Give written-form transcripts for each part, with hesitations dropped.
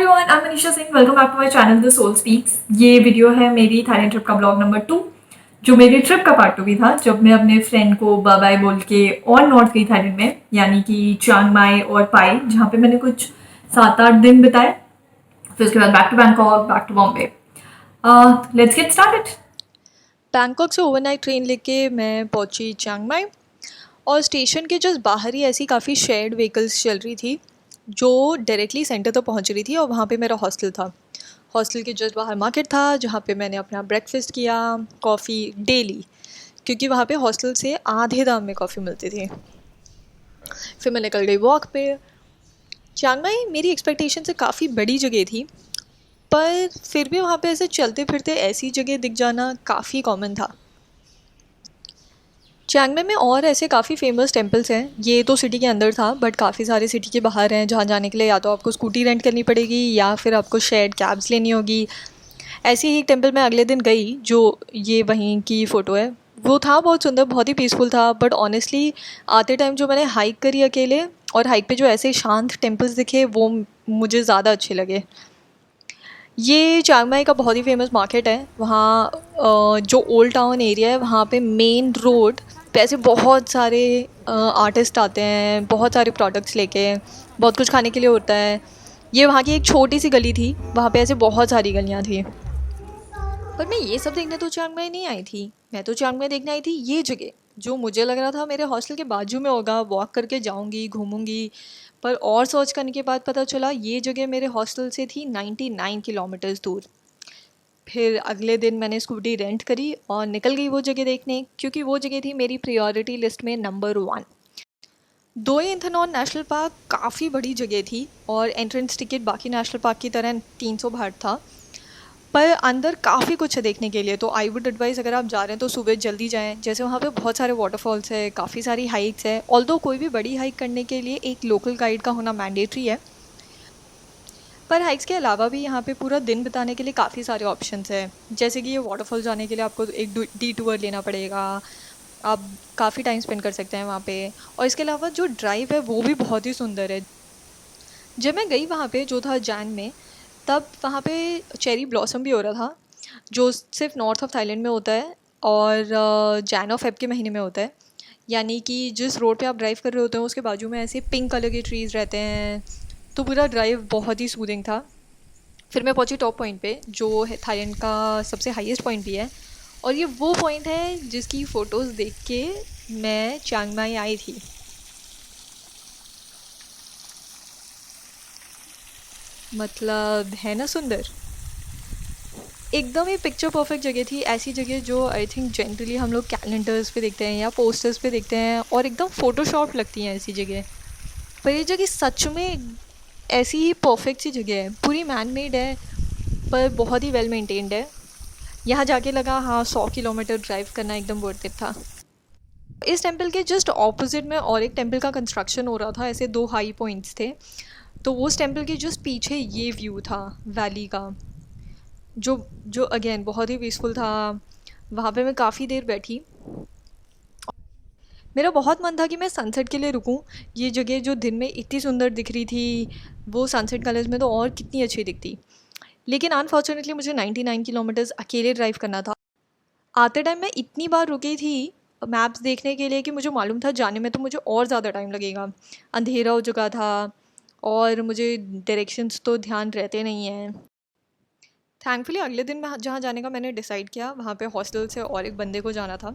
Everyone, I am Manisha Singh. Welcome back to my channel the soul speaks. ये video है मेरी Thailand trip का blog number 2, जो मेरी ट्रिप का पार्ट 2 भी था, जब मैं अपने फ्रेंड को बाय बाय बोल के और नॉर्थ गई थाईलैंड में, यानी कि चियांग माई और पाई, जहाँ पे मैंने कुछ 7-8 दिन बिताए। फिर उसके बाद back to Bangkok, back to Bombay. Let's get started. Bangkok से ओवरनाइट ट्रेन लेके मैं पहुंची चियांग माई, और स्टेशन के जस्ट बाहर ही ऐसी काफ़ी शेयर्ड व्हीकल्स चल रही थी जो डायरेक्टली सेंटर तक पहुंच रही थी, और वहाँ पे मेरा हॉस्टल था। हॉस्टल के जस्ट बाहर मार्केट था जहाँ पे मैंने अपना ब्रेकफास्ट किया, कॉफ़ी डेली, क्योंकि वहाँ पे हॉस्टल से आधे दाम में कॉफ़ी मिलती थी। फिर मैं निकल गई वॉक पे। चियांग माई मेरी एक्सपेक्टेशन से काफ़ी बड़ी जगह थी, पर फिर भी वहाँ पे ऐसे चलते फिरते ऐसी जगह दिख जाना काफ़ी कॉमन था। चियांग माई में और ऐसे काफ़ी फेमस टेम्पल्स हैं। ये तो सिटी के अंदर था, बट काफ़ी सारे सिटी के बाहर हैं जहाँ जाने के लिए या तो आपको स्कूटी रेंट करनी पड़ेगी या फिर आपको शेयर्ड कैब्स लेनी होगी। ऐसे ही एक टेम्पल मैं अगले दिन गई, जो ये वहीं की फ़ोटो है। वो था बहुत सुंदर, बहुत ही पीसफुल था, बट ऑनेस्टली आते टाइम जो मैंने हाइक करी अकेले, और हाइक पे जो ऐसे शांत टेम्पल्स दिखे, वो मुझे ज़्यादा अच्छे लगे। ये चियांग माई का बहुत ही फेमस मार्केट है। वहाँ जो ओल्ड टाउन एरिया है, वहाँ पे मेन रोड पे ऐसे बहुत सारे आर्टिस्ट आते हैं, बहुत सारे प्रोडक्ट्स लेके, बहुत कुछ खाने के लिए होता है। ये वहाँ की एक छोटी सी गली थी, वहाँ पे ऐसे बहुत सारी गलियाँ थी। पर मैं ये सब देखने तो चियांग माई नहीं आई थी। मैं तो चियांग माई देखने आई थी ये जगह, जो मुझे लग रहा था मेरे हॉस्टल के बाजू में होगा, वॉक करके जाऊँगी, घूमूंगी। पर और सर्च करने के बाद पता चला ये जगह मेरे हॉस्टल से थी 99 किलोमीटर्स दूर। फिर अगले दिन मैंने स्कूटी रेंट करी और निकल गई वो जगह देखने, क्योंकि वो जगह थी मेरी प्रायोरिटी लिस्ट में नंबर 1। दोई इंथनॉन नेशनल पार्क काफ़ी बड़ी जगह थी, और एंट्रेंस टिकट बाकी नेशनल पार्क की तरह 300 बाहट था। पर अंदर काफ़ी कुछ है देखने के लिए, तो आई वुड एडवाइज़ अगर आप जा रहे हैं तो सुबह जल्दी जाएं। जैसे वहाँ पे बहुत सारे वाटरफॉल्स है, काफ़ी सारी हाइक्स है। ऑल्दो कोई भी बड़ी हाइक करने के लिए एक लोकल गाइड का होना मैंडेटरी है, पर हाइक्स के अलावा भी यहाँ पे पूरा दिन बिताने के लिए काफ़ी सारे ऑप्शंस हैं। जैसे कि ये वाटरफॉल जाने के लिए आपको एक डी टूर लेना पड़ेगा, आप काफ़ी टाइम स्पेंड कर सकते हैं वहाँ पे। और इसके अलावा जो ड्राइव है वो भी बहुत ही सुंदर है। जब मैं गई वहाँ पे, जो था जैन में, तब वहाँ पे चेरी ब्लॉसम भी हो रहा था, जो सिर्फ नॉर्थ ऑफ थाईलैंड में होता है, और जैन और फेब के महीने में होता है। यानी कि जिस रोड पे आप ड्राइव कर रहे होते हैं उसके बाजू में ऐसे पिंक कलर के ट्रीज़ रहते हैं, तो पूरा ड्राइव बहुत ही सूदिंग था। फिर मैं पहुंची टॉप पॉइंट पे, जो है थाईलैंड का सबसे हाईएस्ट पॉइंट भी है, और ये वो पॉइंट है जिसकी फ़ोटोज़ देख के मैं चियांग माई आई थी। मतलब है ना सुंदर, एकदम ही पिक्चर परफेक्ट जगह थी। ऐसी जगह जो आई थिंक जनरली हम लोग कैलेंडर्स पे देखते हैं या पोस्टर्स पे देखते हैं, और एकदम फ़ोटोशॉप लगती हैं ऐसी जगह। पर ये जगह सच में ऐसी ही परफेक्ट सी जगह है, पूरी मैन मेड है, पर बहुत ही वेल मेंटेन्ड है। यहाँ जाके लगा हाँ 100 किलोमीटर ड्राइव करना एकदम वर्थ इट था। इस टेंपल के जस्ट ऑपोजिट में और एक टेंपल का कंस्ट्रक्शन हो रहा था, ऐसे 2 हाई पॉइंट्स थे। तो उस टेंपल के जस्ट पीछे ये व्यू था वैली का, जो जो अगेन बहुत ही पीसफुल था। वहाँ पे मैं काफ़ी देर बैठी। मेरा बहुत मन था कि मैं सनसेट के लिए रुकूं। ये जगह जो दिन में इतनी सुंदर दिख रही थी, वो सनसेट कलर्स में तो और कितनी अच्छी दिखती। लेकिन अनफॉर्चुनेटली मुझे 99 किलोमीटर्स अकेले ड्राइव करना था। आते टाइम मैं इतनी बार रुकी थी मैप्स देखने के लिए कि मुझे मालूम था जाने में तो मुझे और ज़्यादा टाइम लगेगा। अंधेरा हो चुका था, और मुझे डायरेक्शंस तो ध्यान रहते नहीं हैं। थैंकफुली अगले दिन मैं जहाँ जाने का मैंने डिसाइड किया, वहाँ पे हॉस्टल से और एक बंदे को जाना था,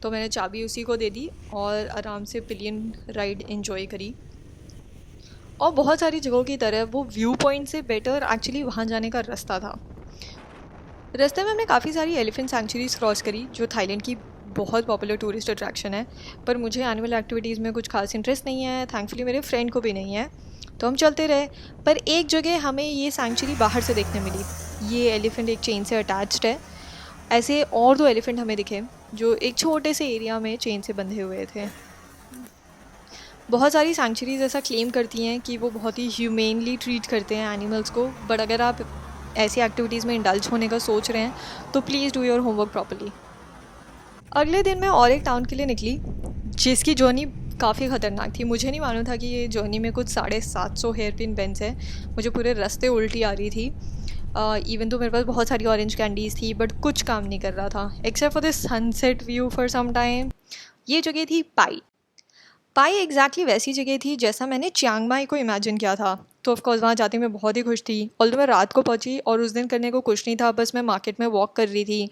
तो मैंने चाबी उसी को दे दी और आराम से पिलियन राइड एंजॉय करी। और बहुत सारी जगहों की तरह वो व्यू पॉइंट से बेटर एक्चुअली वहाँ जाने का रास्ता था। रास्ते में हमने काफ़ी सारी एलिफेंट सेंचुरीज क्रॉस करी, जो थाईलैंड की बहुत पॉपुलर टूरिस्ट अट्रैक्शन है। पर मुझे एनिमल एक्टिविटीज़ में कुछ खास इंटरेस्ट नहीं है, थैंकफुली मेरे फ्रेंड को भी नहीं है, तो हम चलते रहे। पर एक जगह हमें ये सेंचुरी बाहर से देखने मिली। ये एलिफेंट एक चेन से अटैच्ड है। ऐसे और 2 एलिफेंट हमें दिखे, जो एक छोटे से एरिया में चेन से बंधे हुए थे। बहुत सारी सेंचुरीज़ ऐसा क्लेम करती हैं कि वो बहुत ही ह्यूमेनली ट्रीट करते हैं एनिमल्स को, बट अगर आप ऐसी एक्टिविटीज़ में इंडल्ज होने का सोच रहे हैं तो please do your homework properly. अगले दिन मैं और एक टाउन के लिए निकली, जिसकी जर्नी काफ़ी ख़तरनाक थी। मुझे नहीं मालूम था कि ये जर्नी में कुछ 750 हेयर पिन बेंस है। मुझे पूरे रास्ते उल्टी आ रही थी। इवन तो मेरे पास बहुत सारी ऑरेंज कैंडीज़ थी बट कुछ काम नहीं कर रहा था except for this sunset view for some time. ये जगह थी पाई। पाई एग्जैक्टली वैसी जगह थी जैसा मैंने चियांग माई को इमेजिन किया था। तो ऑफकोर्स वहाँ जाते मैं बहुत ही खुश थी। ऑल्दो मैं रात को पहुँची और उस दिन करने को कुछ नहीं था, बस मैं मार्केट में वॉक कर रही थी।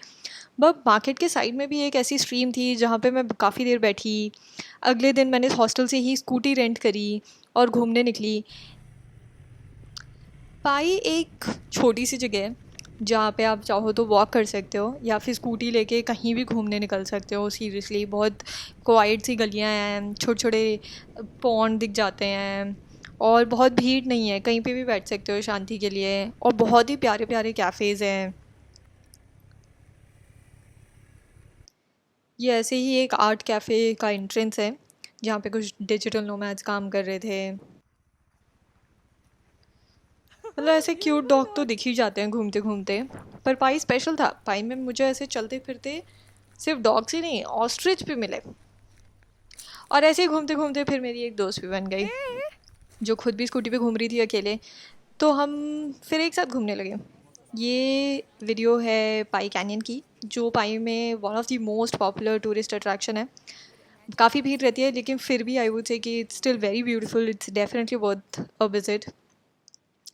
बट मार्केट के साइड में भी एक ऐसी स्ट्रीम थी जहाँ पे मैं काफ़ी देर बैठी। अगले दिन मैंने हॉस्टल से ही स्कूटी रेंट करी और घूमने निकली। पाई एक छोटी सी जगह है जहाँ पे आप चाहो तो वॉक कर सकते हो या फिर स्कूटी लेके कहीं भी घूमने निकल सकते हो। सीरियसली बहुत क्वाइट सी गलियाँ हैं, छोटे छोटे पॉन्ड दिख जाते हैं और बहुत भीड़ नहीं है, कहीं पे भी बैठ सकते हो शांति के लिए। और बहुत ही प्यारे प्यारे कैफ़ेज़ हैं। ये ऐसे ही एक आर्ट कैफ़े का एंट्रेंस है जहाँ पे कुछ डिजिटल नोमैड्स काम कर रहे थे। मतलब ऐसे क्यूट डॉग तो दिख ही जाते हैं घूमते घूमते, पर पाई स्पेशल था। पाई में मुझे ऐसे चलते फिरते सिर्फ डॉग्स ही नहीं, ऑस्ट्रिच भी मिले। और ऐसे ही घूमते घूमते फिर मेरी एक दोस्त भी बन गई जो खुद भी स्कूटी पे घूम रही थी अकेले। तो हम फिर एक साथ घूमने लगे। ये वीडियो है पाई कैनियन की, जो पाई में one of the most popular tourist attraction है। काफ़ी भीड़ रहती है लेकिन फिर भी आई वुड से कि it's still very beautiful, it's definitely worth a visit.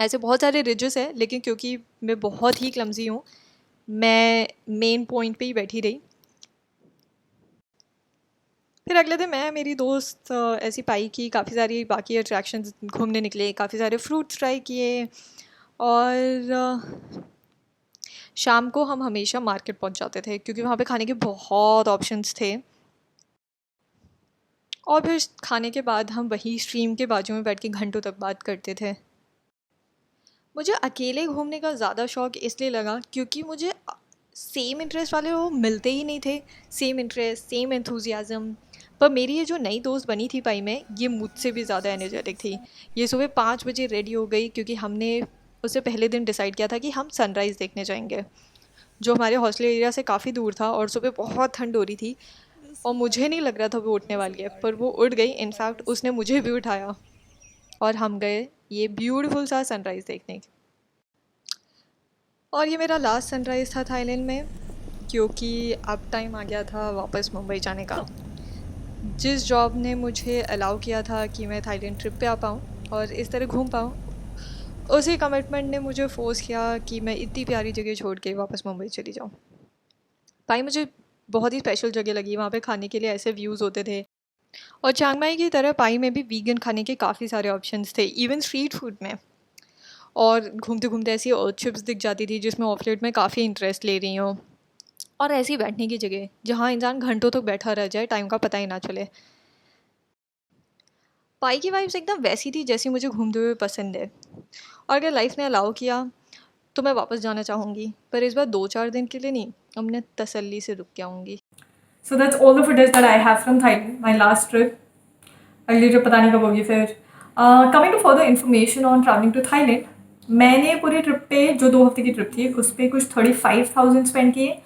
ऐसे बहुत सारे रिजेस हैं लेकिन क्योंकि मैं बहुत ही क्लमजी हूँ, मैं मेन पॉइंट पे ही बैठी रही। फिर अगले दिन मैं मेरी दोस्त ऐसी पाई की काफ़ी सारी बाकी अट्रैक्शंस घूमने निकले, काफ़ी सारे फ्रूट्स ट्राई किए। और शाम को हम हमेशा मार्केट पहुंच जाते थे क्योंकि वहाँ पे खाने के बहुत ऑप्शंस थे। और फिर खाने के बाद हम वही स्ट्रीम के बाजू में बैठ के घंटों तक बात करते थे। मुझे अकेले घूमने का ज़्यादा शौक़ इसलिए लगा क्योंकि मुझे सेम इंटरेस्ट वाले वो मिलते ही नहीं थे। Same interest, same enthusiasm. पर मेरी ये जो नई दोस्त बनी थी पाई में, ये मुझसे भी ज़्यादा एनर्जेटिक थी। ये सुबह 5 बजे रेडी हो गई क्योंकि हमने उससे पहले दिन डिसाइड किया था कि हम सनराइज़ देखने जाएंगे, जो हमारे हॉस्टल एरिया से काफ़ी दूर था। और सुबह बहुत ठंड हो रही थी और मुझे नहीं लग रहा था वो उठने वाली है, पर वो उठ गई। इनफैक्ट उसने मुझे भी उठाया और हम गए ये ब्यूटीफुल सा सनराइज़ देखने। और ये मेरा लास्ट सनराइज़ था थाईलैंड में क्योंकि अब टाइम आ गया था वापस मुंबई जाने का। जिस जॉब ने मुझे अलाउ किया था कि मैं थाईलैंड ट्रिप पे आ पाऊँ और इस तरह घूम पाऊँ, उसी कमिटमेंट ने मुझे फोर्स किया कि मैं इतनी प्यारी जगह छोड़ के वापस मुंबई चली जाऊँ। पाई मुझे बहुत ही स्पेशल जगह लगी। वहाँ पे खाने के लिए ऐसे व्यूज़ होते थे। और चियांग माई की तरह पाई में भी वीगन खाने के काफ़ी सारे ऑप्शंस थे, इवन स्ट्रीट फूड में। और घूमते घूमते ऐसी अर्थ चिप्स दिख जाती थी जिसमें ऑफलेट में काफ़ी इंटरेस्ट ले रही हूँ। और ऐसी बैठने की जगह जहाँ इंसान घंटों तक बैठा रह जाए, टाइम का पता ही ना चले। पाई की वाइब्स एकदम वैसी थी जैसी मुझे घूमते हुए पसंद है। और अगर लाइफ ने अलाउ किया तो मैं वापस जाना चाहूँगी, पर इस बार 2-4 दिन के लिए नहीं, अब मैं तसल्ली से रुक के आऊँगी। So that's all the footage that I have from Thailand, my last trip. अगली ट्रिप पता नहीं कब होगी फिर। Coming to further information on travelling to Thailand, मैंने पूरे ट्रिप पे जो 2 हफ्ते की ट्रिप थी उस पर कुछ 35,000 स्पेंड किए।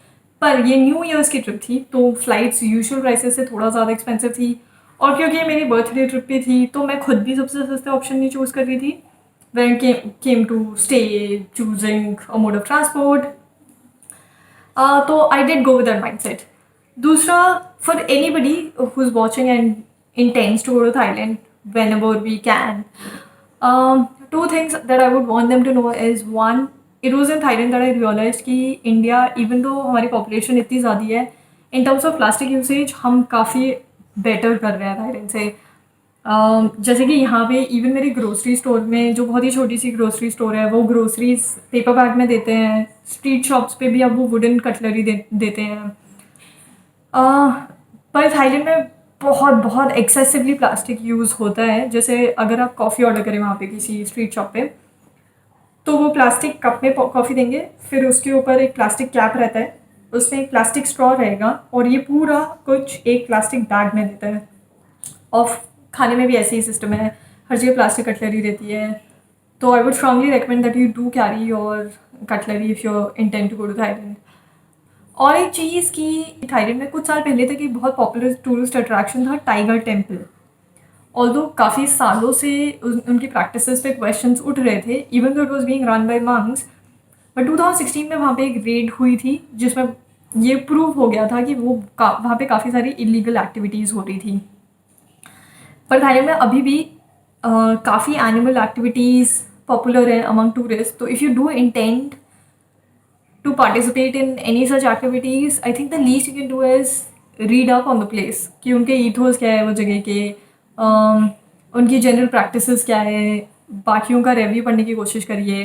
पर ये न्यू ईयर्स की ट्रिप थी तो फ्लाइट्स यूजुअल प्राइसेस से थोड़ा ज़्यादा एक्सपेंसिव थी। और क्योंकि ये मेरी बर्थडे ट्रिप पे थी तो मैं खुद भी सबसे सस्ते ऑप्शन नहीं चूज़ कर रही थी when it came to stay, choosing a mode of transport. तो I did go with that mindset. दूसरा, for anybody who's watching and intends to go to Thailand whenever we can, two things that I would want them to know is one, it was in Thailand that I realized कि India, even though हमारी population इतनी ज़्यादा है, in terms of plastic usage हम काफ़ी better कर रहे हैं थाईलैंड से। जैसे कि यहाँ पे इवन मेरे ग्रोसरी स्टोर में, जो बहुत ही छोटी सी ग्रोसरी स्टोर है, वो ग्रोसरीज पेपर बैग में देते हैं। स्ट्रीट शॉप्स पे भी अब वो वुडन कटलरी देते हैं। पर थाईलैंड में बहुत बहुत एक्सेसिवली प्लास्टिक यूज़ होता है। जैसे अगर आप कॉफ़ी ऑर्डर करें वहाँ पे किसी स्ट्रीट शॉप पे, तो वो प्लास्टिक कप में कॉफ़ी देंगे, फिर उसके ऊपर एक प्लास्टिक कैप रहता है, उसमें एक प्लास्टिक स्ट्रॉ रहेगा और ये पूरा कुछ एक प्लास्टिक बैग में देता है। और खाने में भी ऐसे ही सिस्टम है, हर जगह प्लास्टिक कटलरी रहती है। तो I would strongly recommend that you do carry your cutlery if you intend to go to Thailand. और एक चीज़ कि थाईलैंड में कुछ साल पहले तक एक बहुत पॉपुलर टूरिस्ट अट्रैक्शन था टाइगर टेम्पल। ऑल्दो काफ़ी सालों से उनकी प्रैक्टिसेस पे क्वेश्चंस उठ रहे थे, even though it was being run by monks, but 2016 में वहाँ पे एक रेड हुई थी जिसमें ये प्रूव हो गया था कि वहाँ पे काफ़ी सारी इलीगल एक्टिविटीज़ हो रही थी। पर थाईलैंड में अभी भी काफ़ी एनिमल एक्टिविटीज़ पॉपुलर है अमंग टूरिस्ट, तो if you do intend to participate in any such activities, I think the least you can do is read up on the place कि उनके ethos क्या है वो जगह के, उनकी जनरल प्रैक्टिसेस क्या है, बाकियों का रिव्यू पढ़ने की कोशिश करिए,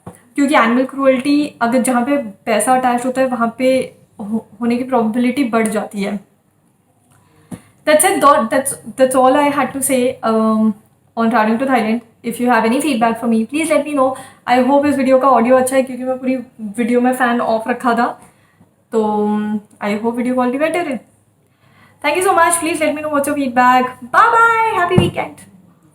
क्योंकि एनिमल क्रूअल्टी अगर जहाँ पे पैसा अटैच होता है वहाँ पे होने की प्रोबेबिलिटी बढ़ जाती है। That's it. That's all I had to say on traveling to Thailand. If you have any feedback for me, please let me know. I hope इस वीडियो का ऑडियो अच्छा है, क्योंकि मैं पूरी वीडियो में फ़ैन ऑफ रखा था, तो I hope video quality better है। Thank you so much. Please let me know what's your feedback. Bye bye. Happy weekend.